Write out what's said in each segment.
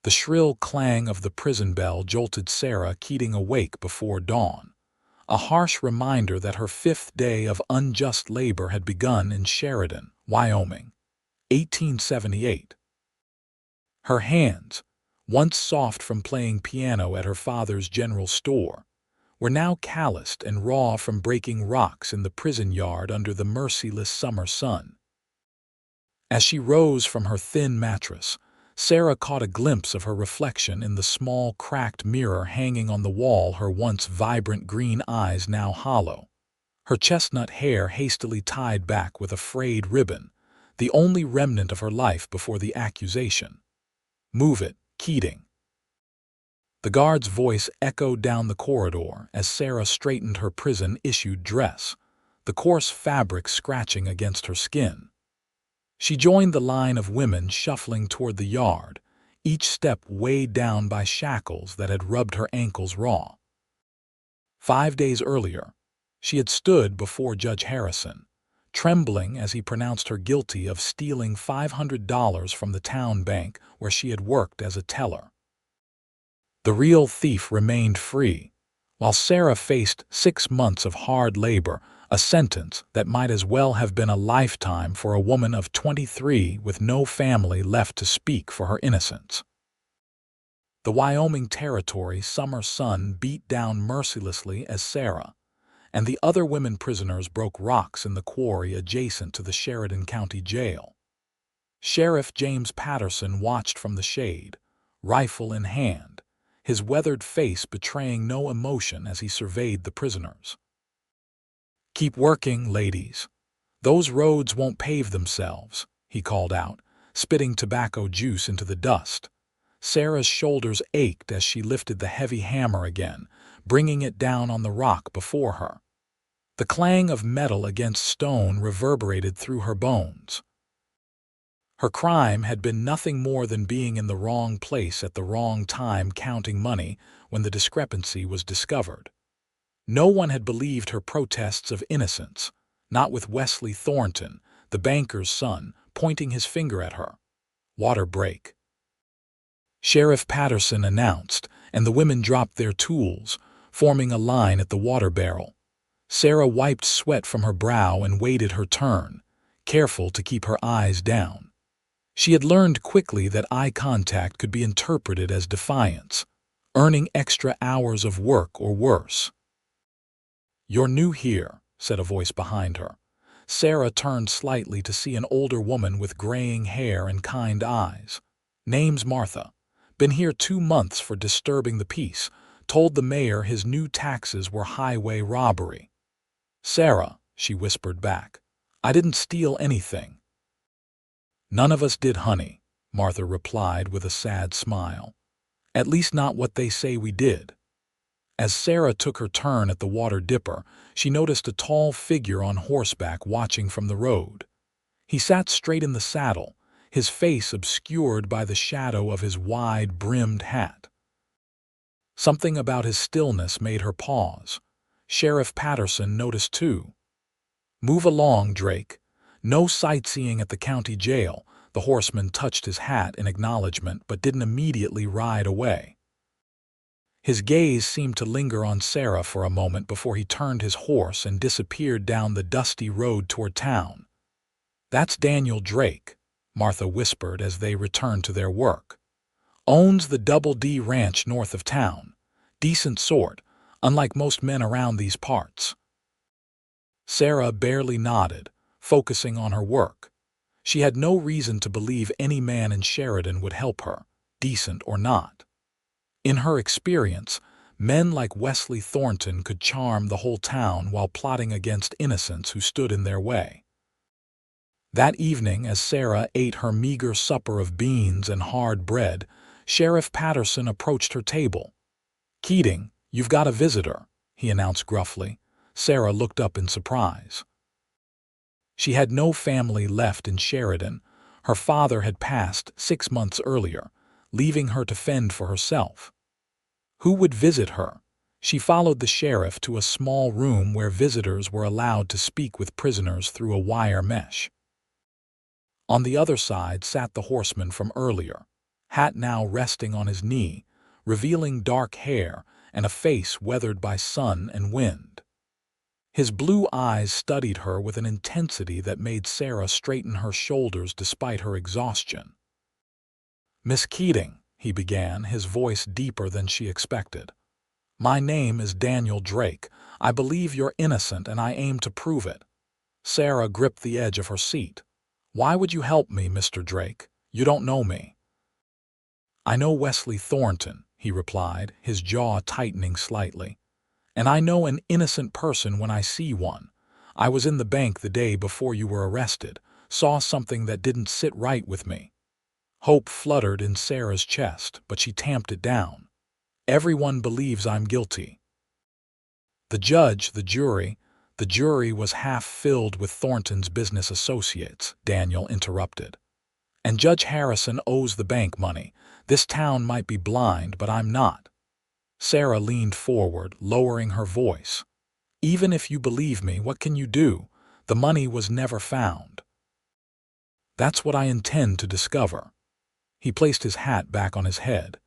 The shrill clang of the prison bell jolted Sarah Keating awake before dawn, a harsh reminder that her fifth day of unjust labor had begun in Sheridan, Wyoming, 1878. Her hands, once soft from playing piano at her father's general store, were now calloused and raw from breaking rocks in the prison yard under the merciless summer sun. As she rose from her thin mattress, Sarah caught a glimpse of her reflection in the small, cracked mirror hanging on the wall, her once vibrant green eyes now hollow, her chestnut hair hastily tied back with a frayed ribbon, the only remnant of her life before the accusation. "Move it, Keating." The guard's voice echoed down the corridor as Sarah straightened her prison-issued dress, the coarse fabric scratching against her skin. She joined the line of women shuffling toward the yard, each step weighed down by shackles that had rubbed her ankles raw. 5 days earlier, she had stood before Judge Harrison, trembling as he pronounced her guilty of stealing $500 from the town bank where she had worked as a teller. The real thief remained free, while Sarah faced 6 months of hard labor, a sentence that might as well have been a lifetime for a woman of 23 with no family left to speak for her innocence. The Wyoming Territory summer sun beat down mercilessly as Sarah and the other women prisoners broke rocks in the quarry adjacent to the Sheridan County Jail. Sheriff James Patterson watched from the shade, rifle in hand, his weathered face betraying no emotion as he surveyed the prisoners. "Keep working, ladies. Those roads won't pave themselves," he called out, spitting tobacco juice into the dust. Sarah's shoulders ached as she lifted the heavy hammer again, bringing it down on the rock before her. The clang of metal against stone reverberated through her bones. Her crime had been nothing more than being in the wrong place at the wrong time counting money when the discrepancy was discovered. No one had believed her protests of innocence, not with Wesley Thornton, the banker's son, pointing his finger at her. "Water break," Sheriff Patterson announced, and the women dropped their tools, forming a line at the water barrel. Sarah wiped sweat from her brow and waited her turn, careful to keep her eyes down. She had learned quickly that eye contact could be interpreted as defiance, earning extra hours of work or worse. "You're new here," said a voice behind her. Sarah turned slightly to see an older woman with graying hair and kind eyes. "Name's Martha. Been here 2 months for disturbing the peace. Told the mayor his new taxes were highway robbery." "Sarah," she whispered back, "I didn't steal anything." "None of us did, honey," Martha replied with a sad smile. "At least not what they say we did." As Sarah took her turn at the water dipper, she noticed a tall figure on horseback watching from the road. He sat straight in the saddle, his face obscured by the shadow of his wide-brimmed hat. Something about his stillness made her pause. Sheriff Patterson noticed too. "Move along, Drake. No sightseeing at the county jail." The horseman touched his hat in acknowledgement but didn't immediately ride away. His gaze seemed to linger on Sarah for a moment before he turned his horse and disappeared down the dusty road toward town. "That's Daniel Drake," Martha whispered as they returned to their work. "Owns the Double D Ranch north of town. Decent sort, unlike most men around these parts." Sarah barely nodded, focusing on her work. She had no reason to believe any man in Sheridan would help her, decent or not. In her experience, men like Wesley Thornton could charm the whole town while plotting against innocents who stood in their way. That evening, as Sarah ate her meager supper of beans and hard bread, Sheriff Patterson approached her table. "Keating, you've got a visitor," he announced gruffly. Sarah looked up in surprise. She had no family left in Sheridan. Her father had passed 6 months earlier, leaving her to fend for herself. Who would visit her? She followed the sheriff to a small room where visitors were allowed to speak with prisoners through a wire mesh. On the other side sat the horseman from earlier, hat now resting on his knee, revealing dark hair and a face weathered by sun and wind. His blue eyes studied her with an intensity that made Sarah straighten her shoulders despite her exhaustion. "Miss Keating," he began, his voice deeper than she expected. "My name is Daniel Drake. I believe you're innocent and I aim to prove it." Sarah gripped the edge of her seat. "Why would you help me, Mr. Drake? You don't know me." "I know Wesley Thornton," he replied, his jaw tightening slightly. "And I know an innocent person when I see one. I was in the bank the day before you were arrested, saw something that didn't sit right with me." Hope fluttered in Sarah's chest, but she tamped it down. "Everyone believes I'm guilty." The judge, the jury was half filled with Thornton's business associates, Daniel interrupted. "And Judge Harrison owes the bank money. This town might be blind, but I'm not." Sarah leaned forward, lowering her voice. "Even if you believe me, what can you do? The money was never found." "That's what I intend to discover." He placed his hat back on his head.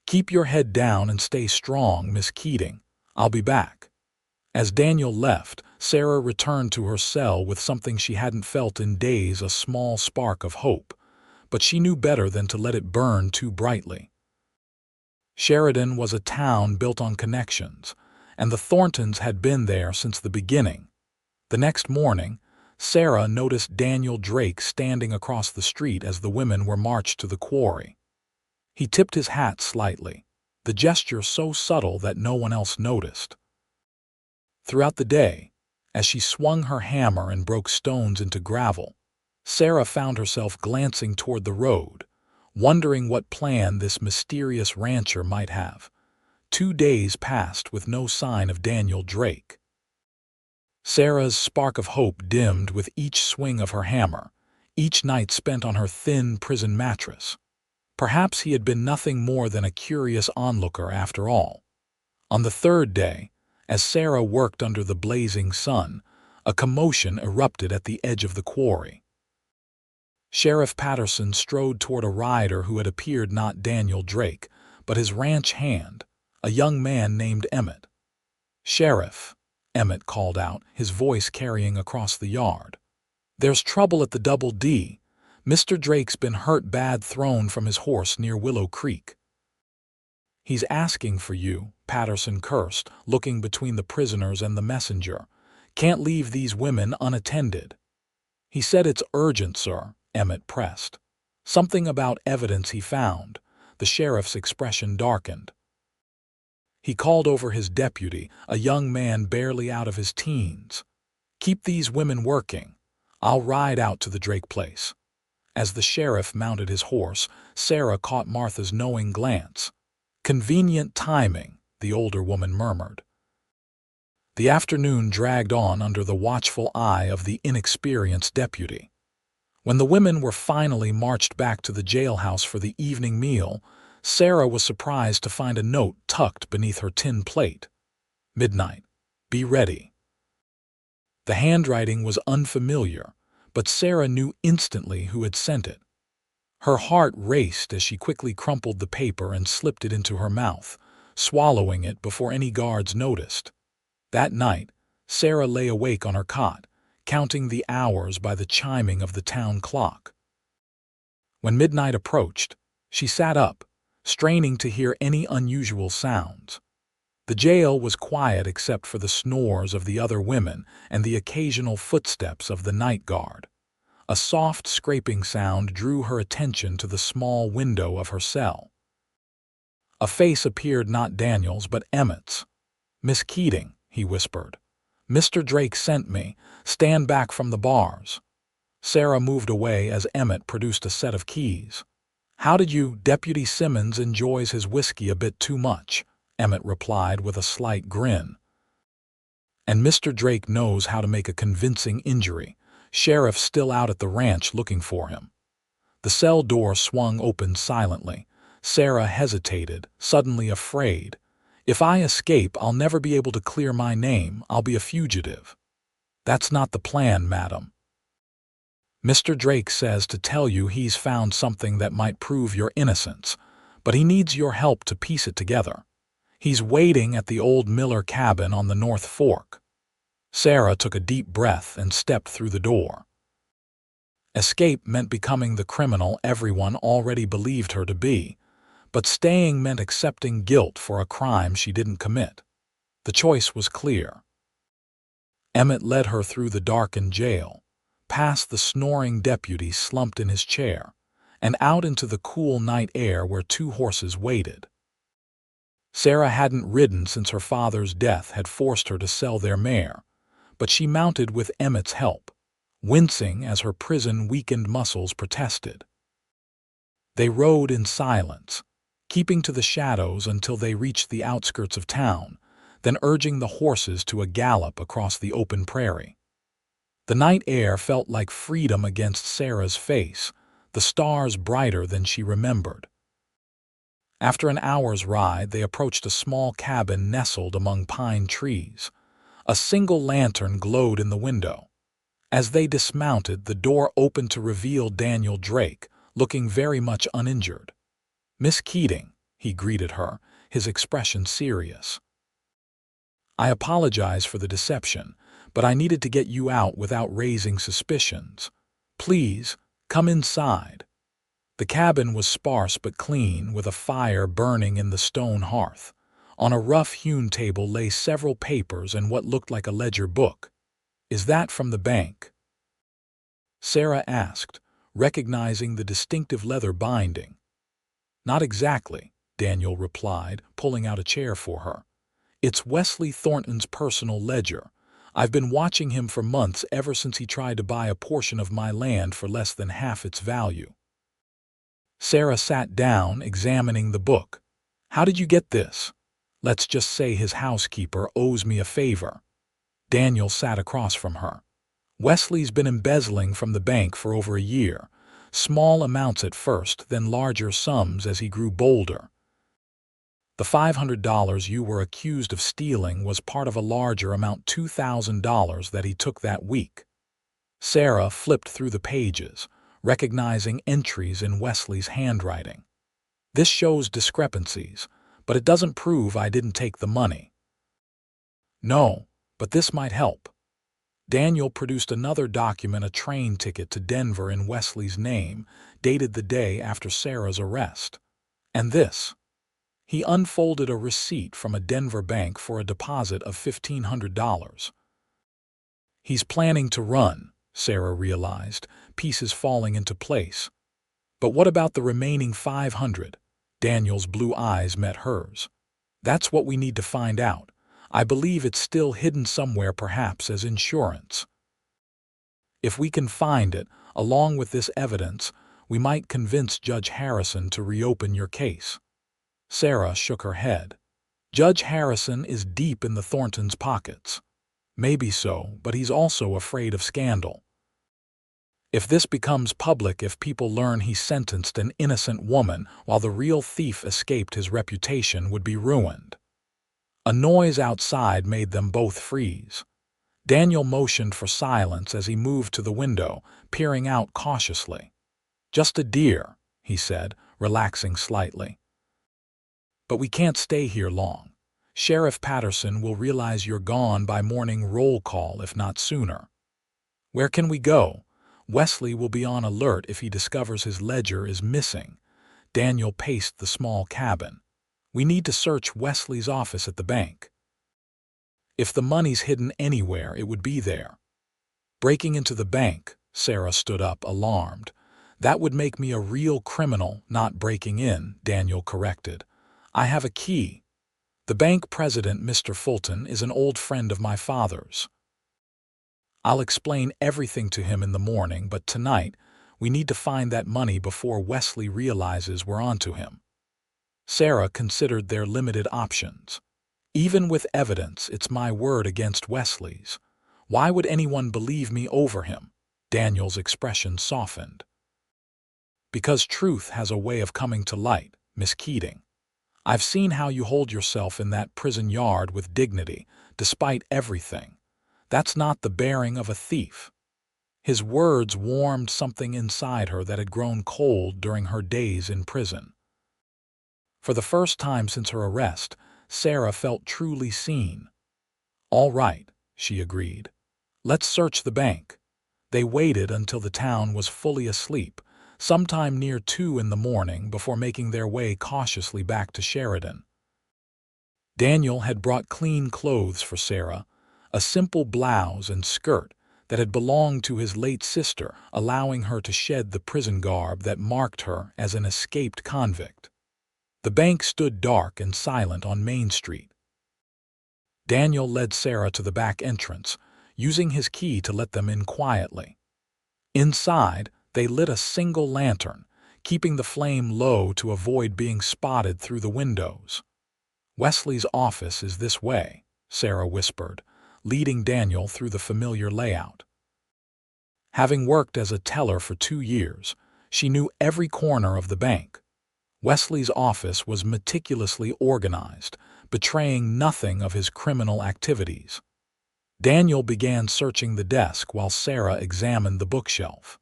"Keep your head down and stay strong, Miss Keating. I'll be back." As Daniel left, Sarah returned to her cell with something she hadn't felt in days, a small spark of hope. But she knew better than to let it burn too brightly. Sheridan was a town built on connections, and the Thorntons had been there since the beginning. The next morning, Sarah noticed Daniel Drake standing across the street as the women were marched to the quarry. He tipped his hat slightly, the gesture so subtle that no one else noticed. Throughout the day, as she swung her hammer and broke stones into gravel, Sarah found herself glancing toward the road, wondering what plan this mysterious rancher might have. 2 days passed with no sign of Daniel Drake. Sarah's spark of hope dimmed with each swing of her hammer, each night spent on her thin prison mattress. Perhaps he had been nothing more than a curious onlooker after all. On the 3rd day, as Sarah worked under the blazing sun, a commotion erupted at the edge of the quarry. Sheriff Patterson strode toward a rider who had appeared not Daniel Drake, but his ranch hand, a young man named Emmett. "Sheriff," Emmett called out, his voice carrying across the yard. "There's trouble at the Double D. Mr. Drake's been hurt bad, thrown from his horse near Willow Creek." "He's asking for you," Patterson cursed, looking between the prisoners and the messenger. "Can't leave these women unattended." "He said it's urgent, sir," Emmett pressed. "Something about evidence he found." The sheriff's expression darkened. He called over his deputy, a young man barely out of his teens. "Keep these women working. I'll ride out to the Drake place." As the sheriff mounted his horse, Sarah caught Martha's knowing glance. "Convenient timing," the older woman murmured. The afternoon dragged on under the watchful eye of the inexperienced deputy. When the women were finally marched back to the jailhouse for the evening meal, Sarah was surprised to find a note tucked beneath her tin plate. "Midnight. Be ready." The handwriting was unfamiliar, but Sarah knew instantly who had sent it. Her heart raced as she quickly crumpled the paper and slipped it into her mouth, swallowing it before any guards noticed. That night, Sarah lay awake on her cot, counting the hours by the chiming of the town clock. When midnight approached, she sat up, straining to hear any unusual sounds. The jail was quiet except for the snores of the other women and the occasional footsteps of the night guard. A soft scraping sound drew her attention to the small window of her cell. A face appeared, not Daniel's but Emmett's. "Miss Keating," he whispered. "Mr. Drake sent me. Stand back from the bars." Sarah moved away as Emmett produced a set of keys. "How did you—" "Deputy Simmons enjoys his whiskey a bit too much," Emmett replied with a slight grin. "And Mr. Drake knows how to make a convincing injury. Sheriff's still out at the ranch looking for him." The cell door swung open silently. Sarah hesitated, suddenly afraid. "If I escape, I'll never be able to clear my name. I'll be a fugitive." "That's not the plan, madam." Mr. Drake says to tell you he's found something that might prove your innocence, but he needs your help to piece it together. He's waiting at the old Miller cabin on the North Fork." Sarah took a deep breath and stepped through the door. Escape meant becoming the criminal everyone already believed her to be, but staying meant accepting guilt for a crime she didn't commit. The choice was clear. Emmett led her through the darkened jail, past the snoring deputy slumped in his chair, and out into the cool night air where 2 horses waited. Sarah hadn't ridden since her father's death had forced her to sell their mare, but she mounted with Emmett's help, wincing as her prison-weakened muscles protested. They rode in silence, keeping to the shadows until they reached the outskirts of town, then urging the horses to a gallop across the open prairie. The night air felt like freedom against Sarah's face, the stars brighter than she remembered. After an hour's ride, they approached a small cabin nestled among pine trees. A single lantern glowed in the window. As they dismounted, the door opened to reveal Daniel Drake, looking very much uninjured. "Miss Keating," he greeted her, his expression serious. "I apologize for the deception, but I needed to get you out without raising suspicions. Please, come inside." The cabin was sparse but clean, with a fire burning in the stone hearth. On a rough-hewn table lay several papers and what looked like a ledger book. "Is that from the bank?" Sarah asked, recognizing the distinctive leather binding. "Not exactly," Daniel replied, pulling out a chair for her. "It's Wesley Thornton's personal ledger. I've been watching him for months, ever since he tried to buy a portion of my land for less than half its value." Sarah sat down, examining the book. "How did you get this?" "Let's just say his housekeeper owes me a favor." Daniel sat across from her. "Wesley's been embezzling from the bank for over a year. Small amounts at first, then larger sums as he grew bolder. The $500 you were accused of stealing was part of a larger amount, $2,000, that he took that week." Sarah flipped through the pages, recognizing entries in Wesley's handwriting. "This shows discrepancies, but it doesn't prove I didn't take the money." "No, but this might help." Daniel produced another document, a train ticket to Denver in Wesley's name, dated the day after Sarah's arrest. "And this." He unfolded a receipt from a Denver bank for a deposit of $1,500. "He's planning to run," Sarah realized, pieces falling into place. "But what about the remaining $500? Daniel's blue eyes met hers. "That's what we need to find out. I believe it's still hidden somewhere, perhaps as insurance. If we can find it, along with this evidence, we might convince Judge Harrison to reopen your case." Sarah shook her head. "Judge Harrison is deep in the Thorntons' pockets." "Maybe so, but he's also afraid of scandal. If this becomes public, if people learn he sentenced an innocent woman while the real thief escaped, his reputation would be ruined." A noise outside made them both freeze. Daniel motioned for silence as he moved to the window, peering out cautiously. "Just a deer," he said, relaxing slightly. "But we can't stay here long. Sheriff Patterson will realize you're gone by morning roll call, if not sooner." "Where can we go?" "Wesley will be on alert if he discovers his ledger is missing." Daniel paced the small cabin. "We need to search Wesley's office at the bank. If the money's hidden anywhere, it would be there." "Breaking into the bank," Sarah stood up, alarmed. "That would make me a real criminal." "Not breaking in," Daniel corrected. "I have a key. The bank president, Mr. Fulton, is an old friend of my father's. I'll explain everything to him in the morning, but tonight we need to find that money before Wesley realizes we're onto him." Sarah considered their limited options. "Even with evidence, it's my word against Wesley's. Why would anyone believe me over him?" Daniel's expression softened. "Because truth has a way of coming to light, Miss Keating. I've seen how you hold yourself in that prison yard with dignity, despite everything. That's not the bearing of a thief." His words warmed something inside her that had grown cold during her days in prison. For the first time since her arrest, Sarah felt truly seen. "All right," she agreed. "Let's search the bank." They waited until the town was fully asleep, sometime near 2 in the morning, before making their way cautiously back to Sheridan. Daniel had brought clean clothes for Sarah, a simple blouse and skirt that had belonged to his late sister, allowing her to shed the prison garb that marked her as an escaped convict. The bank stood dark and silent on Main Street. Daniel led Sarah to the back entrance, using his key to let them in quietly. Inside, they lit a single lantern, keeping the flame low to avoid being spotted through the windows. "Wesley's office is this way," Sarah whispered, leading Daniel through the familiar layout. Having worked as a teller for 2 years, she knew every corner of the bank. Wesley's office was meticulously organized, betraying nothing of his criminal activities. Daniel began searching the desk while Sarah examined the bookshelf.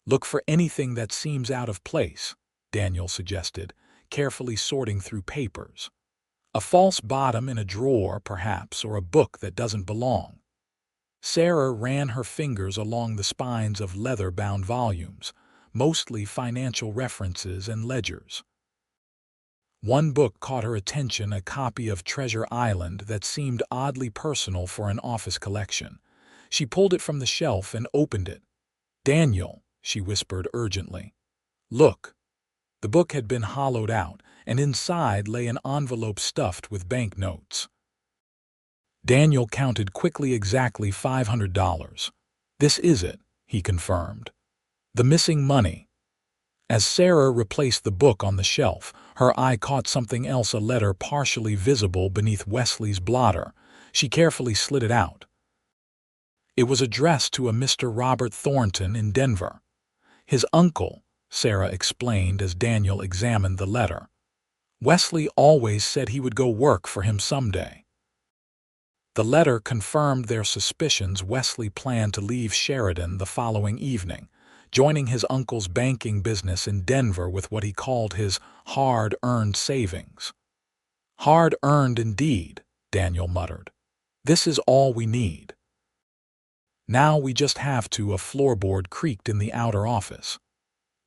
"Look for anything that seems out of place," Daniel suggested, carefully sorting through papers. "A false bottom in a drawer, perhaps, or a book that doesn't belong." Sarah ran her fingers along the spines of leather-bound volumes, mostly financial references and ledgers. One book caught her attention, a copy of Treasure Island that seemed oddly personal for an office collection. She pulled it from the shelf and opened it. "Daniel," she whispered urgently. "Look." The book had been hollowed out, and inside lay an envelope stuffed with banknotes. Daniel counted quickly, exactly $500. "This is it," he confirmed. "The missing money." As Sarah replaced the book on the shelf, her eye caught something else, a letter partially visible beneath Wesley's blotter. She carefully slid it out. It was addressed to a Mr. Robert Thornton in Denver. "His uncle," Sarah explained as Daniel examined the letter. "Wesley always said he would go work for him someday." The letter confirmed their suspicions. Wesley planned to leave Sheridan the following evening, joining his uncle's banking business in Denver with what he called his hard-earned savings. "Hard-earned indeed," Daniel muttered. "This is all we need. Now we just have to." A floorboard creaked in the outer office.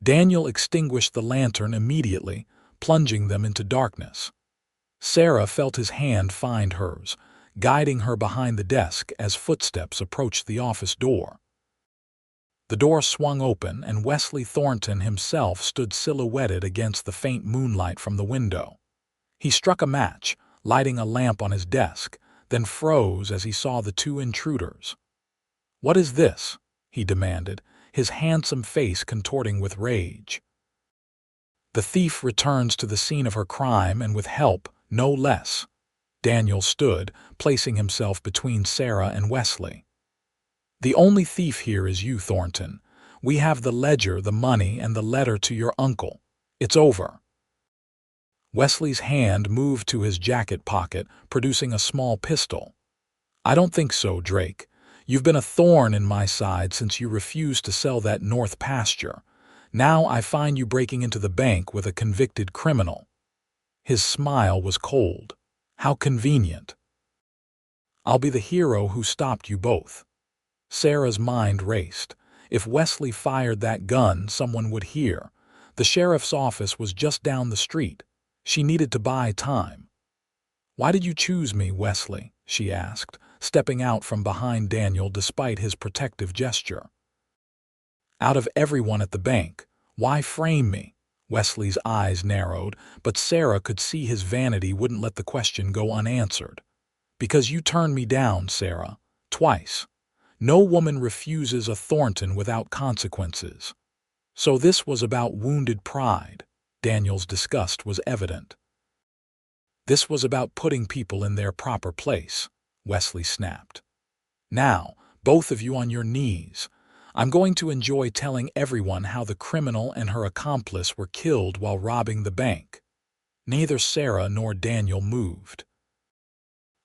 Daniel extinguished the lantern immediately, plunging them into darkness. Sarah felt his hand find hers, guiding her behind the desk as footsteps approached the office door. The door swung open, and Wesley Thornton himself stood silhouetted against the faint moonlight from the window. He struck a match, lighting a lamp on his desk, then froze as he saw the two intruders. "What is this?" he demanded, his handsome face contorting with rage. "The thief returns to the scene of her crime, and with help, no less." Daniel stood, placing himself between Sarah and Wesley. "The only thief here is you, Thornton. We have the ledger, the money, and the letter to your uncle. It's over." Wesley's hand moved to his jacket pocket, producing a small pistol. "I don't think so, Drake. You've been a thorn in my side since you refused to sell that north pasture. Now I find you breaking into the bank with a convicted criminal." His smile was cold. "How convenient. I'll be the hero who stopped you both." Sarah's mind raced. If Wesley fired that gun, someone would hear. The sheriff's office was just down the street. She needed to buy time. "Why did you choose me, Wesley?" she asked, stepping out from behind Daniel despite his protective gesture. "Out of everyone at the bank, why frame me?" Wesley's eyes narrowed, but Sarah could see his vanity wouldn't let the question go unanswered. "Because you turned me down, Sarah. Twice. No woman refuses a Thornton without consequences." So this was about wounded pride. Daniel's disgust was evident. "This was about putting people in their proper place," Wesley snapped. "Now, both of you on your knees. I'm going to enjoy telling everyone how the criminal and her accomplice were killed while robbing the bank." Neither Sarah nor Daniel moved.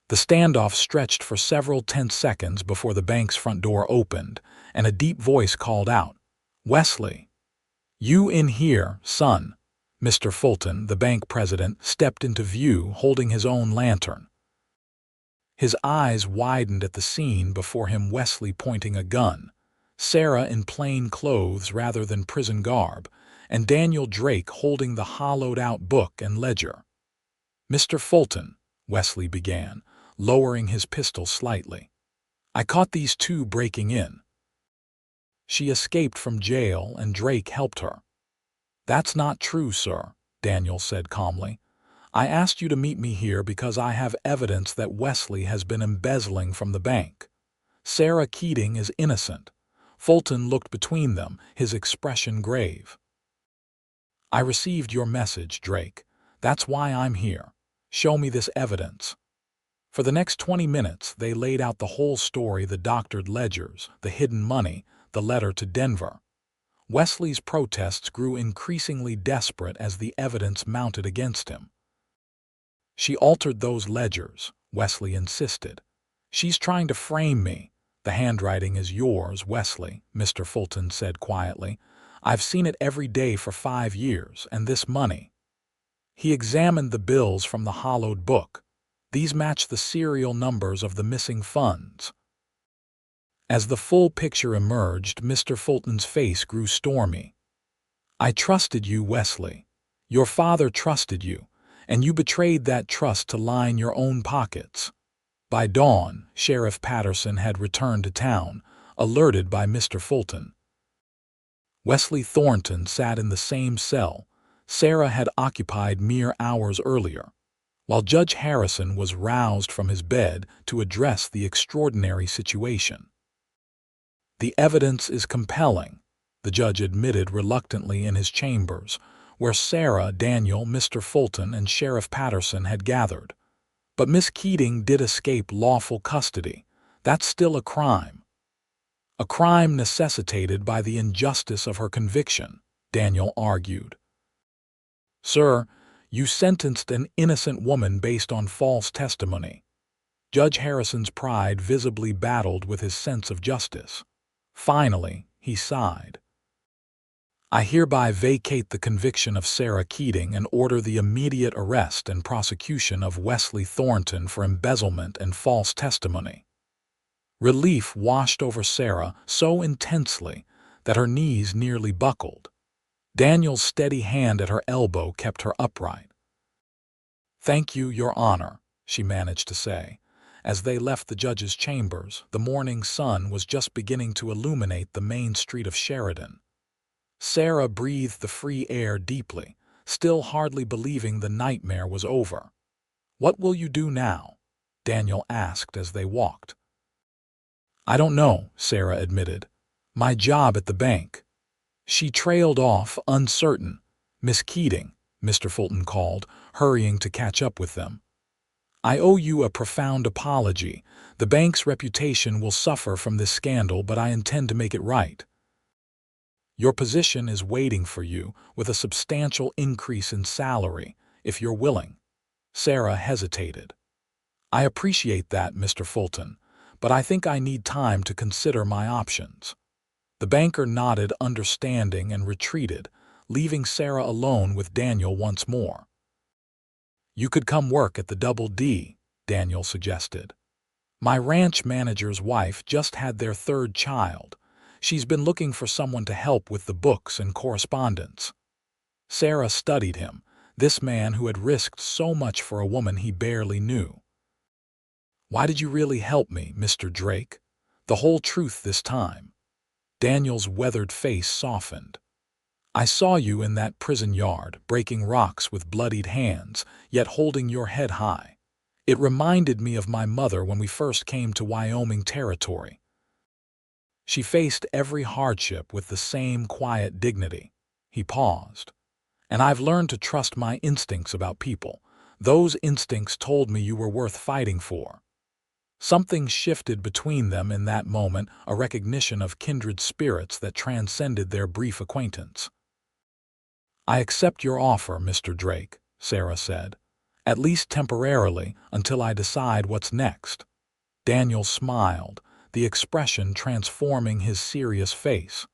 The standoff stretched for several tense seconds before the bank's front door opened, and a deep voice called out, "Wesley, you in here, son." Mr. Fulton, the bank president, stepped into view holding his own lantern. His eyes widened at the scene before him, Wesley pointing a gun, Sarah in plain clothes rather than prison garb, and Daniel Drake holding the hollowed-out book and ledger. "Mr. Fulton," Wesley began, lowering his pistol slightly, "I caught these two breaking in. She escaped from jail and Drake helped her." "That's not true, sir," Daniel said calmly. "I asked you to meet me here because I have evidence that Wesley has been embezzling from the bank. Sarah Keating is innocent." Fulton looked between them, his expression grave. "I received your message, Drake. That's why I'm here. Show me this evidence." For the next 20 minutes, they laid out the whole story: the doctored ledgers, the hidden money, the letter to Denver. Wesley's protests grew increasingly desperate as the evidence mounted against him. "She altered those ledgers," Wesley insisted. "She's trying to frame me." "The handwriting is yours, Wesley," Mr. Fulton said quietly. "I've seen it every day for 5 years, and this money." He examined the bills from the hollowed book. These match the serial numbers of the missing funds. As the full picture emerged, Mr. Fulton's face grew stormy. "I trusted you, Wesley. Your father trusted you, and you betrayed that trust to line your own pockets." By dawn, Sheriff Patterson had returned to town, alerted by Mr. Fulton. Wesley Thornton sat in the same cell Sarah had occupied mere hours earlier, while Judge Harrison was roused from his bed to address the extraordinary situation. "The evidence is compelling," the judge admitted reluctantly in his chambers, where Sarah, Daniel, Mr. Fulton, and Sheriff Patterson had gathered. "But Miss Keating did escape lawful custody. That's still a crime. A crime necessitated by the injustice of her conviction," Daniel argued. "Sir, you sentenced an innocent woman based on false testimony." Judge Harrison's pride visibly battled with his sense of justice. Finally, he sighed. "I hereby vacate the conviction of Sarah Keating and order the immediate arrest and prosecution of Wesley Thornton for embezzlement and false testimony." Relief washed over Sarah so intensely that her knees nearly buckled. Daniel's steady hand at her elbow kept her upright. "Thank you, Your Honor," she managed to say. As they left the judge's chambers, the morning sun was just beginning to illuminate the main street of Sheridan. Sarah breathed the free air deeply, still hardly believing the nightmare was over. "What will you do now?" Daniel asked as they walked. "I don't know," Sarah admitted. "My job at the bank." She trailed off, uncertain. "Miss Keating," Mr. Fulton called, hurrying to catch up with them. "I owe you a profound apology. The bank's reputation will suffer from this scandal, but I intend to make it right. Your position is waiting for you, with a substantial increase in salary, if you're willing." Sarah hesitated. "I appreciate that, Mr. Fulton, but I think I need time to consider my options." The banker nodded understanding and retreated, leaving Sarah alone with Daniel once more. "You could come work at the Double D," Daniel suggested. "My ranch manager's wife just had their 3rd child. She's been looking for someone to help with the books and correspondence." Sarah studied him, this man who had risked so much for a woman he barely knew. "Why did you really help me, Mr. Drake? The whole truth this time?" Daniel's weathered face softened. "I saw you in that prison yard, breaking rocks with bloodied hands, yet holding your head high. It reminded me of my mother when we first came to Wyoming territory. She faced every hardship with the same quiet dignity." He paused. "And I've learned to trust my instincts about people. Those instincts told me you were worth fighting for." Something shifted between them in that moment, a recognition of kindred spirits that transcended their brief acquaintance. "I accept your offer, Mr. Drake," Sarah said. at least temporarily, until I decide what's next." Daniel smiled, the expression transforming his serious face.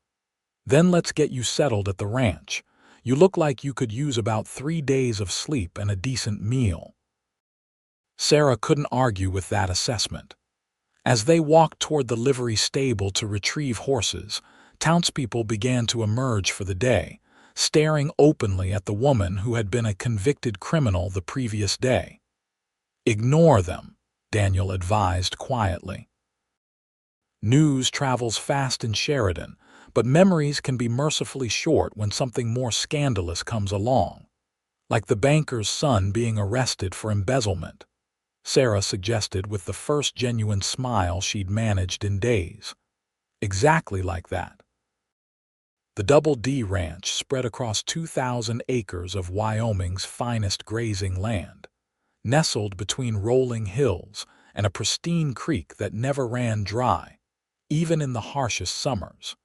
"Then let's get you settled at the ranch. You look like you could use about 3 days of sleep and a decent meal." Sarah couldn't argue with that assessment. As they walked toward the livery stable to retrieve horses, townspeople began to emerge for the day, staring openly at the woman who had been a convicted criminal the previous day. "Ignore them," Daniel advised quietly. News travels fast in Sheridan, but memories can be mercifully short when something more scandalous comes along, like the banker's son being arrested for embezzlement, Sarah suggested with the first genuine smile she'd managed in days. Exactly like that. The Double D Ranch spread across 2,000 acres of Wyoming's finest grazing land, nestled between rolling hills and a pristine creek that never ran dry, even in the harshest summers.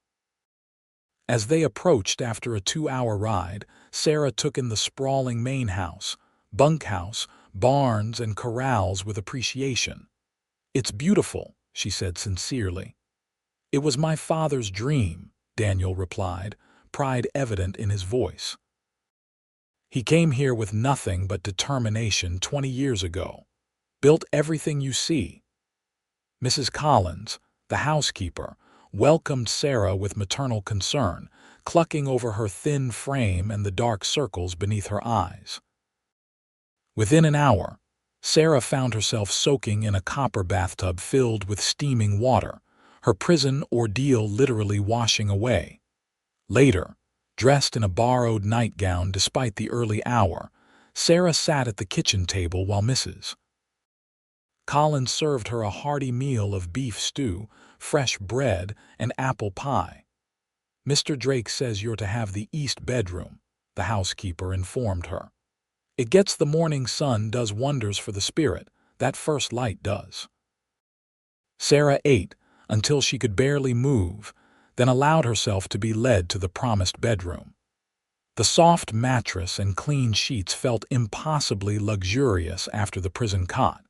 As they approached after a 2-hour ride, Sarah took in the sprawling main house, bunkhouse, barns, and corrals with appreciation. "It's beautiful," she said sincerely. "It was my father's dream," Daniel replied, pride evident in his voice. "He came here with nothing but determination 20 years ago. Built everything you see." Mrs. Collins, the housekeeper, welcomed Sarah with maternal concern, clucking over her thin frame and the dark circles beneath her eyes. Within an hour, Sarah found herself soaking in a copper bathtub filled with steaming water, her prison ordeal literally washing away. Later, dressed in a borrowed nightgown despite the early hour, Sarah sat at the kitchen table while Mrs. Collins served her a hearty meal of beef stew, fresh bread, and apple pie. "Mr. Drake says you're to have the east bedroom," the housekeeper informed her. "It gets the morning sun, does wonders for the spirit, that first light does." Sarah ate until she could barely move, then allowed herself to be led to the promised bedroom. The soft mattress and clean sheets felt impossibly luxurious after the prison cot.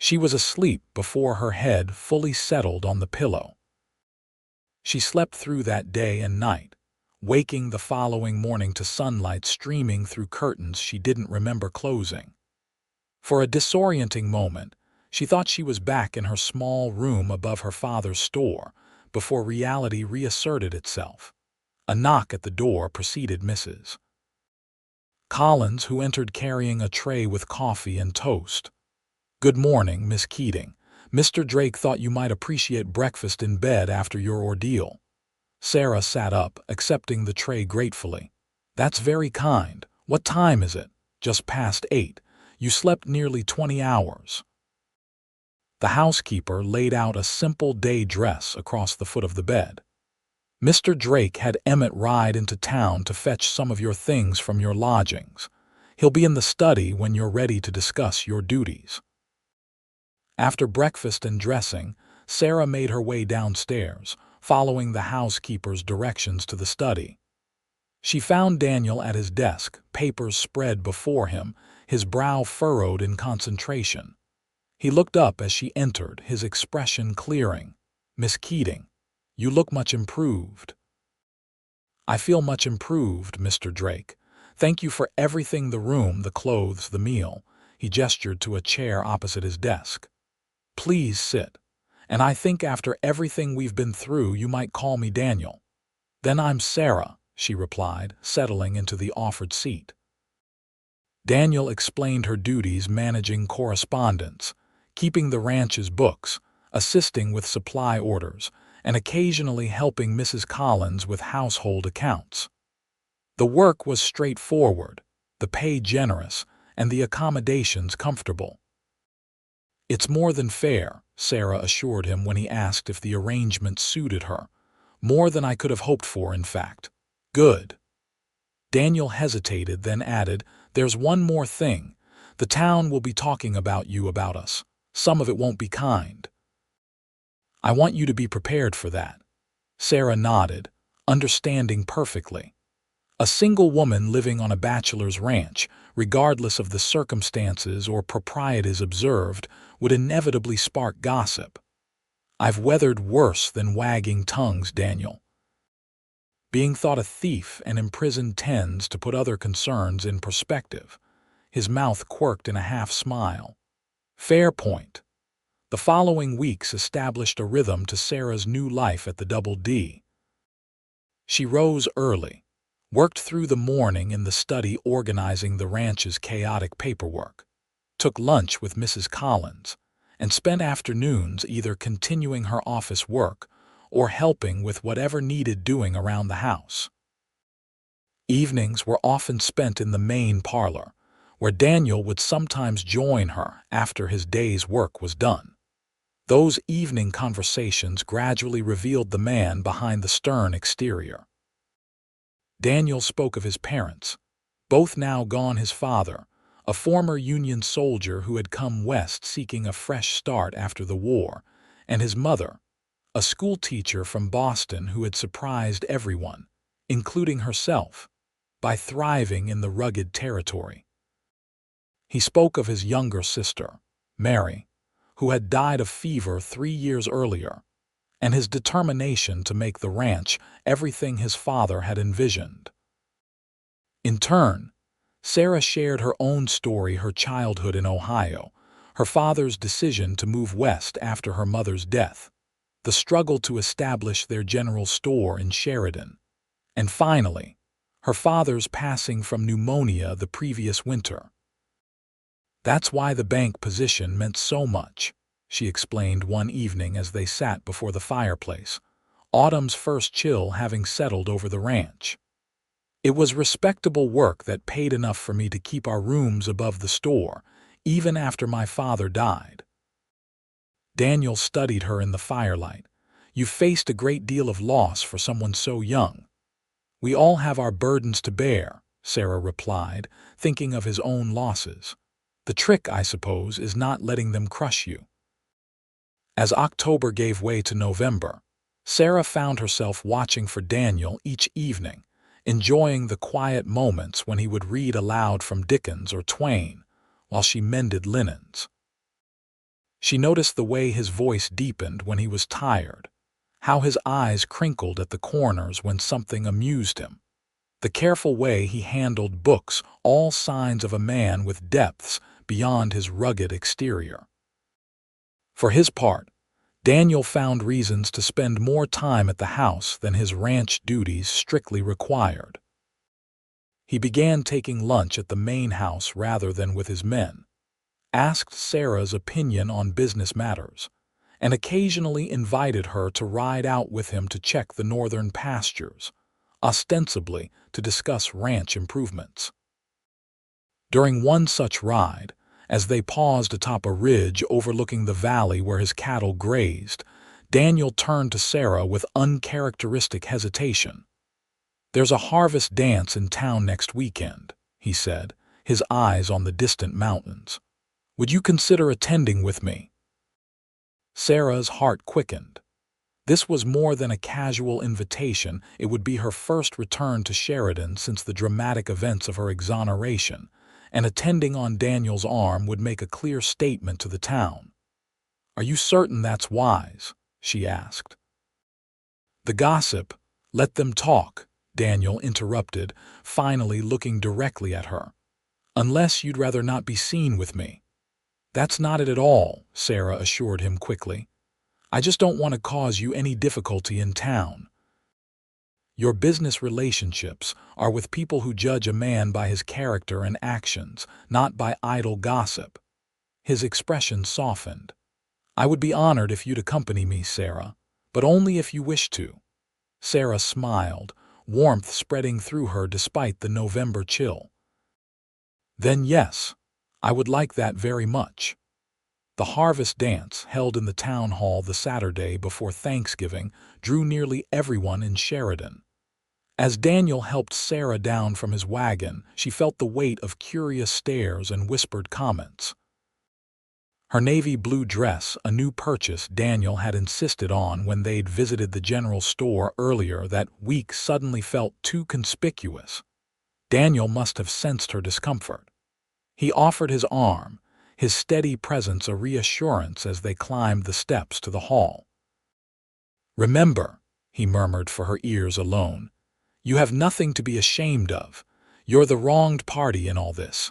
She was asleep before her head fully settled on the pillow. She slept through that day and night, waking the following morning to sunlight streaming through curtains she didn't remember closing. For a disorienting moment, she thought she was back in her small room above her father's store, before reality reasserted itself. A knock at the door preceded Mrs. Collins, who entered carrying a tray with coffee and toast. "Good morning, Miss Keating. Mr. Drake thought you might appreciate breakfast in bed after your ordeal." Sarah sat up, accepting the tray gratefully. "That's very kind. What time is it?" "Just past 8. You slept nearly 20 hours. The housekeeper laid out a simple day dress across the foot of the bed. "Mr. Drake had Emmett ride into town to fetch some of your things from your lodgings. He'll be in the study when you're ready to discuss your duties." After breakfast and dressing, Sarah made her way downstairs, following the housekeeper's directions to the study. She found Daniel at his desk, papers spread before him, his brow furrowed in concentration. He looked up as she entered, his expression clearing. "Miss Keating, you look much improved." "I feel much improved, Mr. Drake. Thank you for everything, the room, the clothes, the meal." He gestured to a chair opposite his desk. "Please sit. And I think after everything we've been through, you might call me Daniel." "Then I'm Sarah," she replied, settling into the offered seat. Daniel explained her duties, managing correspondence, keeping the ranch's books, assisting with supply orders, and occasionally helping Mrs. Collins with household accounts. The work was straightforward, the pay generous, and the accommodations comfortable. "It's more than fair," Sarah assured him when he asked if the arrangement suited her. "More than I could have hoped for, in fact." "Good." Daniel hesitated, then added, "There's one more thing. The town will be talking about you, about us. Some of it won't be kind." "I want you to be prepared for that." Sarah nodded, understanding perfectly. A single woman living on a bachelor's ranch, regardless of the circumstances or proprieties observed, would inevitably spark gossip. I've weathered worse than wagging tongues, Daniel. Being thought a thief and imprisoned tends to put other concerns in perspective. His mouth quirked in a half-smile. Fair point. The following weeks established a rhythm to Sarah's new life at the Double D. She rose early, worked through the morning in the study organizing the ranch's chaotic paperwork, took lunch with Mrs. Collins, and spent afternoons either continuing her office work or helping with whatever needed doing around the house. Evenings were often spent in the main parlor, where Daniel would sometimes join her after his day's work was done. Those evening conversations gradually revealed the man behind the stern exterior. Daniel spoke of his parents, both now gone: his father, a former Union soldier who had come west seeking a fresh start after the war, and his mother, a schoolteacher from Boston who had surprised everyone, including herself, by thriving in the rugged territory. He spoke of his younger sister, Mary, who had died of fever 3 years earlier, and his determination to make the ranch everything his father had envisioned. In turn, Sarah shared her own story: her childhood in Ohio, her father's decision to move west after her mother's death, the struggle to establish their general store in Sheridan, and finally, her father's passing from pneumonia the previous winter. "That's why the bank position meant so much," she explained one evening as they sat before the fireplace, autumn's first chill having settled over the ranch. "It was respectable work that paid enough for me to keep our rooms above the store, even after my father died." Daniel studied her in the firelight. "You've faced a great deal of loss for someone so young." "We all have our burdens to bear," Sarah replied, thinking of his own losses. "The trick, I suppose, is not letting them crush you." As October gave way to November, Sarah found herself watching for Daniel each evening, enjoying the quiet moments when he would read aloud from Dickens or Twain while she mended linens. She noticed the way his voice deepened when he was tired, how his eyes crinkled at the corners when something amused him, the careful way he handled books, all signs of a man with depths beyond his rugged exterior. For his part, Daniel found reasons to spend more time at the house than his ranch duties strictly required. He began taking lunch at the main house rather than with his men, asked Sarah's opinion on business matters, and occasionally invited her to ride out with him to check the northern pastures, ostensibly to discuss ranch improvements. During one such ride, as they paused atop a ridge overlooking the valley where his cattle grazed, Daniel turned to Sarah with uncharacteristic hesitation. "There's a harvest dance in town next weekend," he said, his eyes on the distant mountains. "Would you consider attending with me?" Sarah's heart quickened. This was more than a casual invitation. It would be her first return to Sheridan since the dramatic events of her exoneration, and attending on Daniel's arm would make a clear statement to the town. "Are you certain that's wise?" she asked. "The gossip, let them talk," Daniel interrupted, finally looking directly at her. "Unless you'd rather not be seen with me." "That's not it at all," Sarah assured him quickly. "I just don't want to cause you any difficulty in town. Your business relationships are with people who judge a man by his character and actions, not by idle gossip." His expression softened. "I would be honored if you'd accompany me, Sarah, but only if you wish to." Sarah smiled, warmth spreading through her despite the November chill. "Then yes, I would like that very much." The harvest dance, held in the town hall the Saturday before Thanksgiving, drew nearly everyone in Sheridan. As Daniel helped Sarah down from his wagon, she felt the weight of curious stares and whispered comments. Her navy blue dress, a new purchase Daniel had insisted on when they'd visited the general store earlier that week, suddenly felt too conspicuous. Daniel must have sensed her discomfort. He offered his arm, his steady presence a reassurance as they climbed the steps to the hall. "Remember," he murmured for her ears alone, "you have nothing to be ashamed of. You're the wronged party in all this."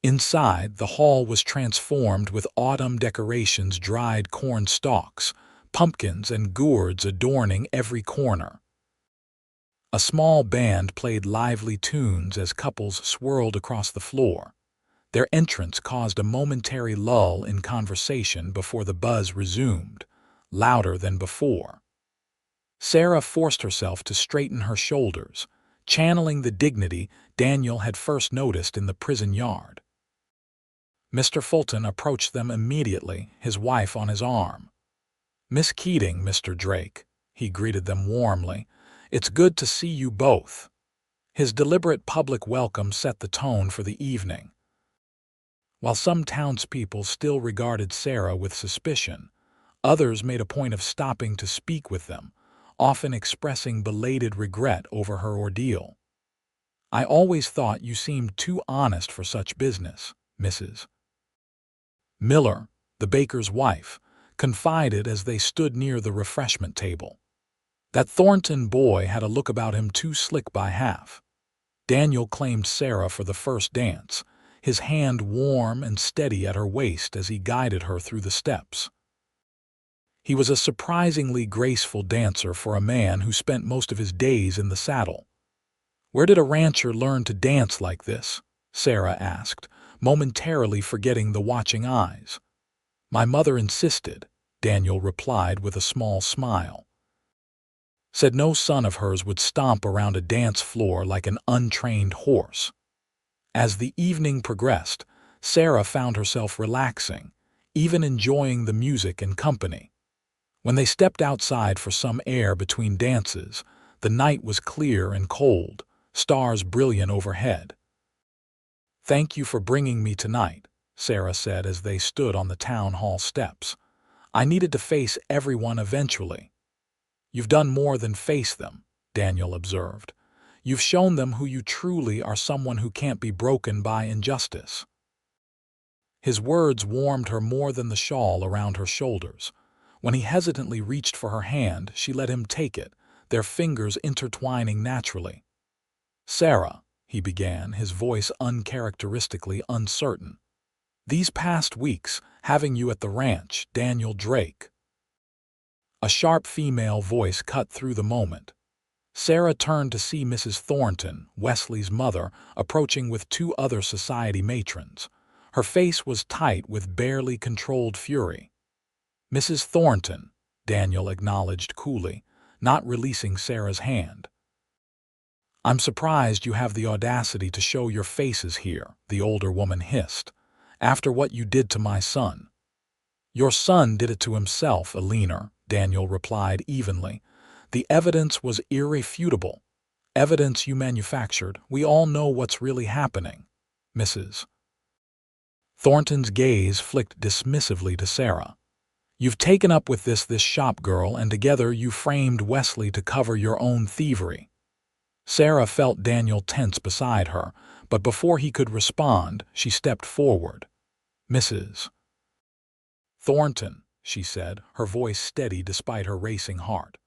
Inside, the hall was transformed with autumn decorations, dried corn stalks, pumpkins, and gourds adorning every corner. A small band played lively tunes as couples swirled across the floor. Their entrance caused a momentary lull in conversation before the buzz resumed, louder than before. Sarah forced herself to straighten her shoulders, channeling the dignity Daniel had first noticed in the prison yard. Mr. Fulton approached them immediately, his wife on his arm. "Miss Keating, Mr. Drake," he greeted them warmly. "It's good to see you both." His deliberate public welcome set the tone for the evening. While some townspeople still regarded Sarah with suspicion, others made a point of stopping to speak with them, often expressing belated regret over her ordeal. "I always thought you seemed too honest for such business," Mrs. Miller, the baker's wife, confided as they stood near the refreshment table. "That Thornton boy had a look about him too slick by half." Daniel claimed Sarah for the first dance, his hand warm and steady at her waist as he guided her through the steps. He was a surprisingly graceful dancer for a man who spent most of his days in the saddle. "Where did a rancher learn to dance like this?" Sarah asked, momentarily forgetting the watching eyes. "My mother insisted," Daniel replied with a small smile. "Said no son of hers would stomp around a dance floor like an untrained horse." As the evening progressed, Sarah found herself relaxing, even enjoying the music and company. When they stepped outside for some air between dances, the night was clear and cold, stars brilliant overhead. "Thank you for bringing me tonight," Sarah said as they stood on the town hall steps. "I needed to face everyone eventually." "You've done more than face them," Daniel observed. "You've shown them who you truly are, someone who can't be broken by injustice." His words warmed her more than the shawl around her shoulders. When he hesitantly reached for her hand, she let him take it, their fingers intertwining naturally. "Sarah," he began, his voice uncharacteristically uncertain. "These past weeks, having you at the ranch, Daniel Drake." A sharp female voice cut through the moment. Sarah turned to see Mrs. Thornton, Wesley's mother, approaching with two other society matrons. Her face was tight with barely controlled fury. "Mrs. Thornton," Daniel acknowledged coolly, not releasing Sarah's hand. "I'm surprised you have the audacity to show your faces here," the older woman hissed, "after what you did to my son." "Your son did it to himself, Alina," Daniel replied evenly. "The evidence was irrefutable. Evidence you manufactured. We all know what's really happening." Mrs. Thornton's gaze flicked dismissively to Sarah. "You've taken up with this shop girl, and together you framed Wesley to cover your own thievery." Sarah felt Daniel tense beside her, but before he could respond, she stepped forward. "Mrs. Thornton," she said, her voice steady despite her racing heart.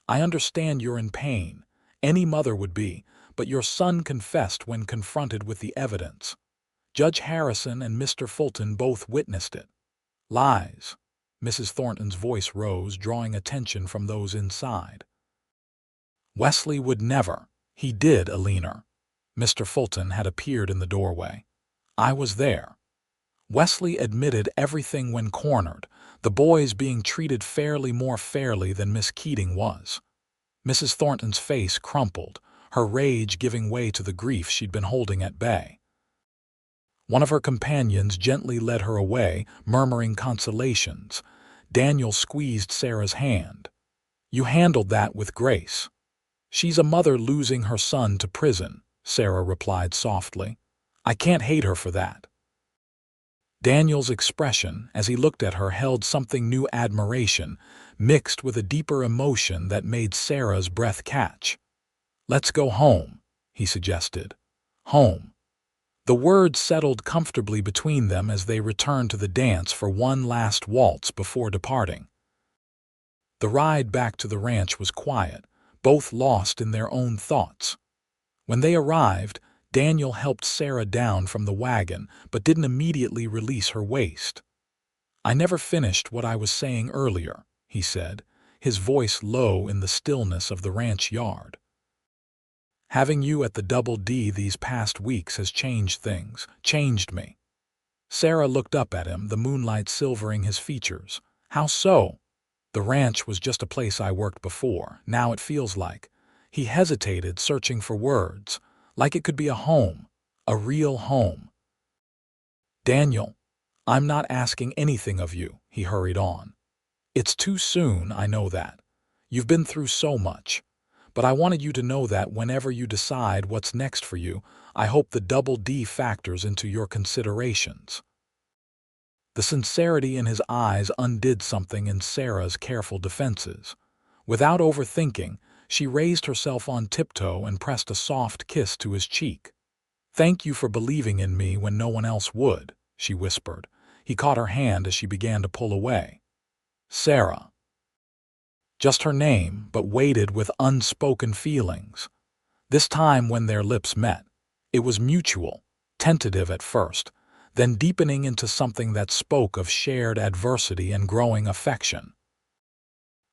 "I understand you're in pain. Any mother would be, but your son confessed when confronted with the evidence. Judge Harrison and Mr. Fulton both witnessed it." "Lies." Mrs. Thornton's voice rose, drawing attention from those inside. "Wesley would never." "He did, Alina." Mr. Fulton had appeared in the doorway. "I was there." Wesley admitted everything when cornered, the boys being treated more fairly than Miss Keating was. Mrs. Thornton's face crumpled, her rage giving way to the grief she'd been holding at bay. One of her companions gently led her away, murmuring consolations. Daniel squeezed Sarah's hand. "You handled that with grace." "She's a mother losing her son to prison," Sarah replied softly. "I can't hate her for that." Daniel's expression, as he looked at her, held something new: admiration, mixed with a deeper emotion that made Sarah's breath catch. "Let's go home," he suggested. "Home." The words settled comfortably between them as they returned to the dance for one last waltz before departing. The ride back to the ranch was quiet, both lost in their own thoughts. When they arrived, Daniel helped Sarah down from the wagon but didn't immediately release her waist. "I never finished what I was saying earlier," he said, his voice low in the stillness of the ranch yard. "Having you at the Double D these past weeks has changed things, changed me." Sarah looked up at him, the moonlight silvering his features. "How so?" "The ranch was just a place I worked before. Now it feels like—" He hesitated, searching for words. "Like it could be a home, a real home." "Daniel, I'm not asking anything of you," he hurried on. "It's too soon, I know that. You've been through so much. But I wanted you to know that whenever you decide what's next for you, I hope the Double D factors into your considerations." The sincerity in his eyes undid something in Sarah's careful defenses. Without overthinking, she raised herself on tiptoe and pressed a soft kiss to his cheek. "Thank you for believing in me when no one else would," she whispered. He caught her hand as she began to pull away. "Sarah." Just her name, but weighted with unspoken feelings. This time when their lips met, it was mutual, tentative at first, then deepening into something that spoke of shared adversity and growing affection.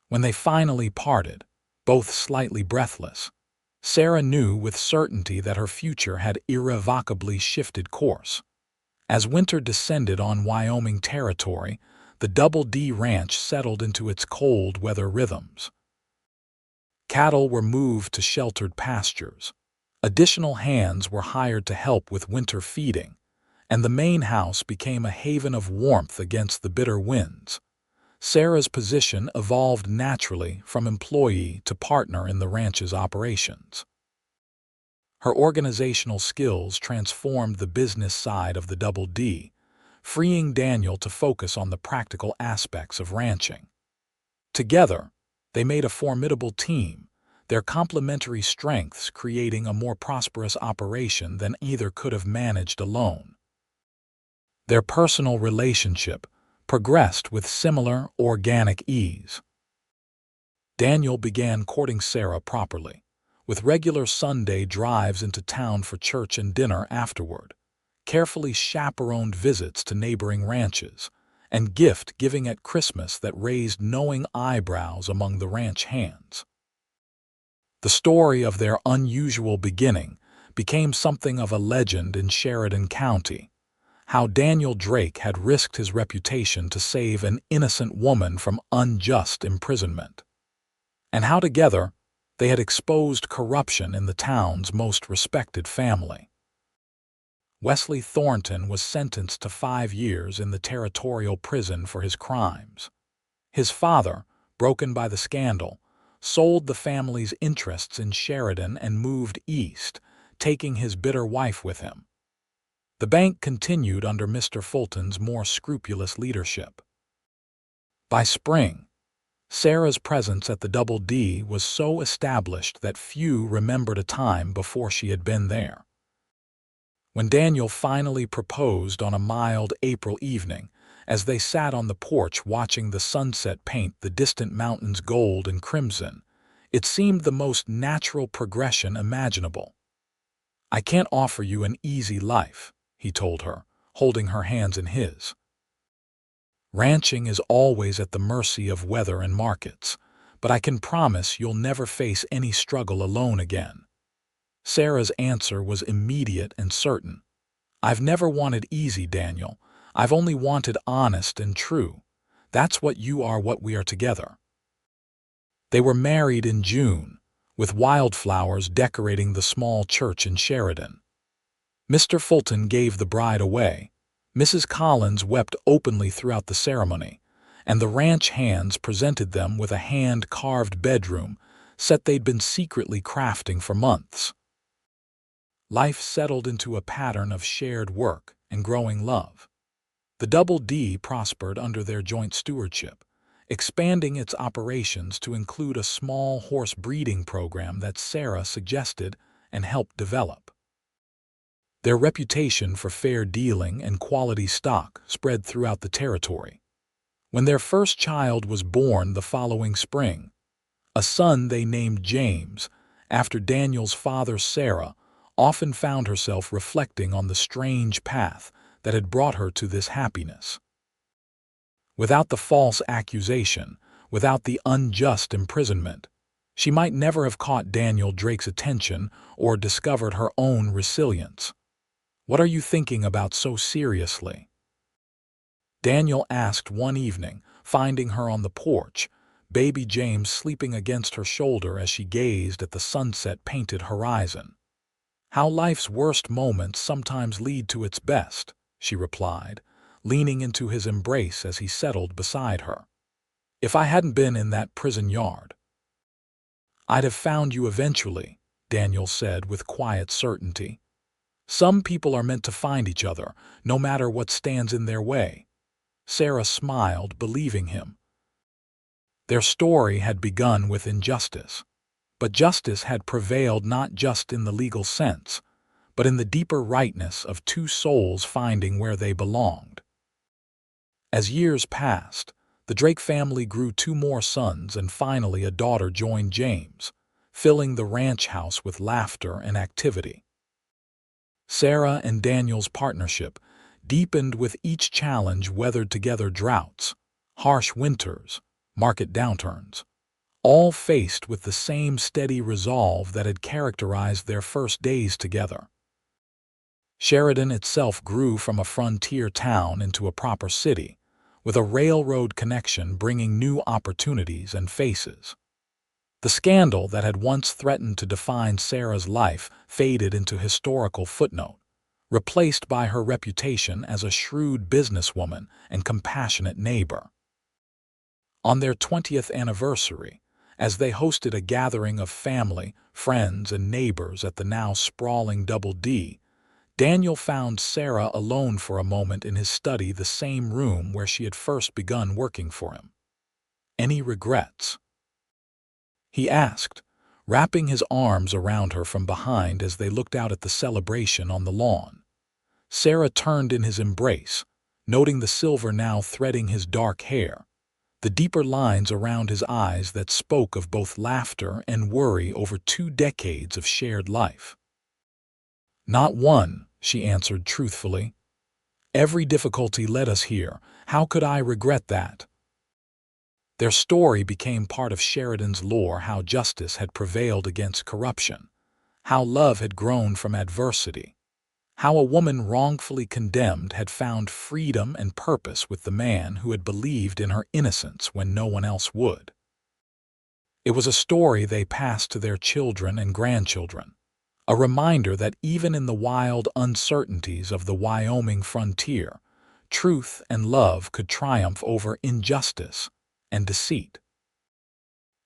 When they finally parted, both slightly breathless, Sarah knew with certainty that her future had irrevocably shifted course. As winter descended on Wyoming territory, the Double D Ranch settled into its cold weather rhythms. Cattle were moved to sheltered pastures. Additional hands were hired to help with winter feeding, and the main house became a haven of warmth against the bitter winds. Sarah's position evolved naturally from employee to partner in the ranch's operations. Her organizational skills transformed the business side of the Double D, freeing Daniel to focus on the practical aspects of ranching. Together, they made a formidable team, their complementary strengths creating a more prosperous operation than either could have managed alone. Their personal relationship progressed with similar organic ease. Daniel began courting Sarah properly, with regular Sunday drives into town for church and dinner afterward, carefully chaperoned visits to neighboring ranches, and gift-giving at Christmas that raised knowing eyebrows among the ranch hands. The story of their unusual beginning became something of a legend in Sheridan County, how Daniel Drake had risked his reputation to save an innocent woman from unjust imprisonment, and how together they had exposed corruption in the town's most respected family. Wesley Thornton was sentenced to 5 years in the territorial prison for his crimes. His father, broken by the scandal, sold the family's interests in Sheridan and moved east, taking his bitter wife with him. The bank continued under Mr. Fulton's more scrupulous leadership. By spring, Sarah's presence at the Double D was so established that few remembered a time before she had been there. When Daniel finally proposed on a mild April evening, as they sat on the porch watching the sunset paint the distant mountains gold and crimson, it seemed the most natural progression imaginable. "I can't offer you an easy life," he told her, holding her hands in his. "Ranching is always at the mercy of weather and markets, but I can promise you'll never face any struggle alone again." Sarah's answer was immediate and certain. "I've never wanted easy, Daniel. I've only wanted honest and true. That's what you are, what we are together." They were married in June, with wildflowers decorating the small church in Sheridan. Mr. Fulton gave the bride away. Mrs. Collins wept openly throughout the ceremony, and the ranch hands presented them with a hand-carved bedroom set they'd been secretly crafting for months. Life settled into a pattern of shared work and growing love. The Double D prospered under their joint stewardship, expanding its operations to include a small horse breeding program that Sarah suggested and helped develop. Their reputation for fair dealing and quality stock spread throughout the territory. When their first child was born the following spring, a son they named James, after Daniel's father Sarah, often found herself reflecting on the strange path that had brought her to this happiness. Without the false accusation, without the unjust imprisonment, she might never have caught Daniel Drake's attention or discovered her own resilience. "What are you thinking about so seriously?" Daniel asked one evening, finding her on the porch, baby James sleeping against her shoulder as she gazed at the sunset-painted horizon. "How life's worst moments sometimes lead to its best," she replied, leaning into his embrace as he settled beside her. "If I hadn't been in that prison yard, I'd have found you eventually," Daniel said with quiet certainty. "Some people are meant to find each other, no matter what stands in their way." Sarah smiled, believing him. Their story had begun with injustice, but justice had prevailed not just in the legal sense, but in the deeper rightness of two souls finding where they belonged. As years passed, the Drake family grew two more sons, and finally a daughter joined James, filling the ranch house with laughter and activity. Sarah and Daniel's partnership deepened with each challenge weathered together: droughts, harsh winters, market downturns, all faced with the same steady resolve that had characterized their first days together. Sheridan itself grew from a frontier town into a proper city, with a railroad connection bringing new opportunities and faces. The scandal that had once threatened to define Sarah's life faded into historical footnote, replaced by her reputation as a shrewd businesswoman and compassionate neighbor. On their 20th anniversary, as they hosted a gathering of family, friends, and neighbors at the now sprawling Double D, Daniel found Sarah alone for a moment in his study, the same room where she had first begun working for him. "Any regrets?" he asked, wrapping his arms around her from behind as they looked out at the celebration on the lawn. Sarah turned in his embrace, noting the silver now threading his dark hair, the deeper lines around his eyes that spoke of both laughter and worry over 2 decades of shared life. "Not one," she answered truthfully. "Every difficulty led us here. How could I regret that?" Their story became part of Sheridan's lore: how justice had prevailed against corruption, how love had grown from adversity, how a woman wrongfully condemned had found freedom and purpose with the man who had believed in her innocence when no one else would. It was a story they passed to their children and grandchildren, a reminder that even in the wild uncertainties of the Wyoming frontier, truth and love could triumph over injustice and deceit.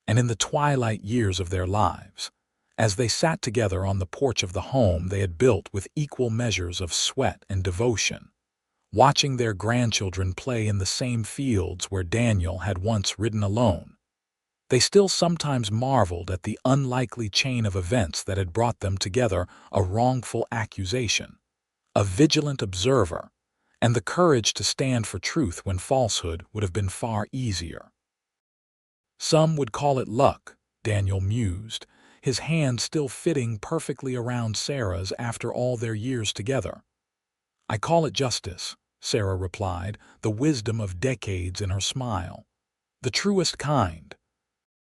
And in the twilight years of their lives, as they sat together on the porch of the home they had built with equal measures of sweat and devotion, watching their grandchildren play in the same fields where Daniel had once ridden alone, they still sometimes marveled at the unlikely chain of events that had brought them together: a wrongful accusation, a vigilant observer, and the courage to stand for truth when falsehood would have been far easier. "Some would call it luck," Daniel mused, his hand still fitting perfectly around Sarah's after all their years together. "I call it justice," Sarah replied, the wisdom of decades in her smile. "The truest kind,